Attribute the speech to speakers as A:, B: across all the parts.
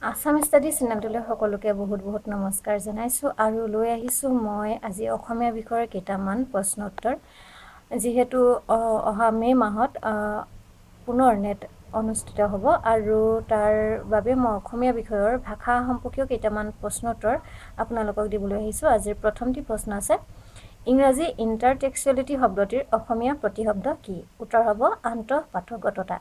A: Assam study চেনেলটোলৈ সকলোকে বহুত নমস্কাৰ জনাইছোঁ আৰু লৈ আহিছোঁ মই আজি অসমীয়া বিষয়ৰ কেইটামান প্ৰশ্ন উত্তৰ যিহেতু অহা মে মাহত পুনৰ নেট অনুষ্ঠিত হ'ব আৰু তাৰ বাবে মই অসমীয়া বিষয়ৰ ভাষা সম্পৰ্কীয় কেইটামান প্ৰশ্ন উত্তৰ আপোনালোকক দিবলৈ আহিছোঁ। আজিৰ প্ৰথমটি প্ৰশ্ন আছে, ইংৰাজী ইণ্টাৰটেক্সুৱেলিটি শব্দটিৰ অসমীয়া প্ৰতিশব্দ কি? উত্তৰ হ'ব আন্তঃপাঠকগততা।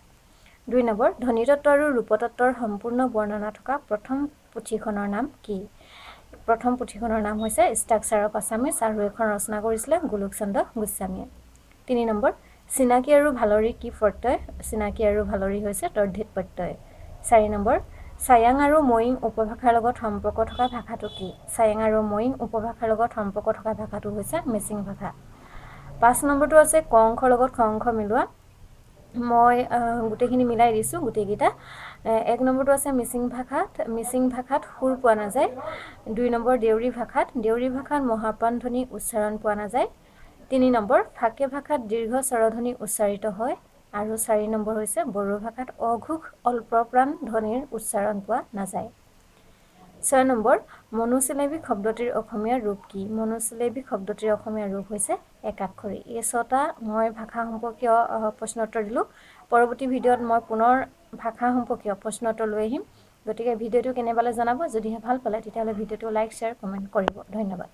A: 2 নম্বৰ, ধ্বনিতত্ত্ব আৰু ৰূপতত্ত্বৰ সম্পূৰ্ণ বৰ্ণনা থকা প্ৰথম পুথিখনৰ নাম কি? প্ৰথম পুথিখনৰ নাম হৈছে ষ্ট্ৰাকচাৰ অফ আছামিজ আৰু এখন ৰচনা কৰিছিলে গোলোকচন্দ্ৰ গোস্বামীয়ে। 3 নম্বৰ, চিনাকি আৰু ভালৰি কি প্ৰত্যয়? চিনাকি আৰু ভালৰি হৈছে তৰ্ধিত প্ৰত্যয়। 4 নম্বৰ, চায়াং আৰু ময়িং উপভাষাৰ লগত সম্পৰ্ক থকা ভাষাটো কি? চায়াং আৰু ময়িং উপভাষাৰ লগত সম্পৰ্ক থকা ভাষাটো হৈছে মিচিং ভাষা। 5 নম্বৰটো আছে ক অংশৰ লগত খ অংশ মিলোৱা। মই গোটেইখিনি মিলাই দিছোঁ গোটেইকেইটা। 1 নম্বৰটো আছে মিচিং ভাষাত সুৰ পোৱা নাযায়। 2 নম্বৰ, দেউৰী ভাষাত মহাপ্ৰাণ ধ্বনি উচ্চাৰণ পোৱা নাযায়। 3 নম্বৰ, ফাকে ভাষাত দীৰ্ঘ স্বৰধ্বনি উচ্চাৰিত হয়। আৰু 4 নম্বৰ হৈছে বড়ো ভাষাত অঘোষ অল্পপ্ৰাণ ধ্বনিৰ উচ্চাৰণ পোৱা নাযায়। 6 নম্বৰ, মনোচিলেবিক শব্দটিৰ অসমীয়া ৰূপ কি? মনোচিলেবিক শব্দটিৰ অসমীয়া ৰূপ হৈছে একাক্ষৰী। এই 6টা মই ভাষা সম্পৰ্কীয় প্ৰশ্ন উত্তৰ দিলোঁ। পৰৱৰ্তী ভিডিঅ'ত মই পুনৰ ভাষা সম্পৰ্কীয় প্ৰশ্ন উত্তৰ লৈ আহিম। গতিকে ভিডিঅ'টো কেনে পালে জনাব। যদিহে ভাল পালে তেতিয়াহ'লে ভিডিঅ'টো লাইক, শ্বেয়াৰ, কমেণ্ট কৰিব। ধন্যবাদ।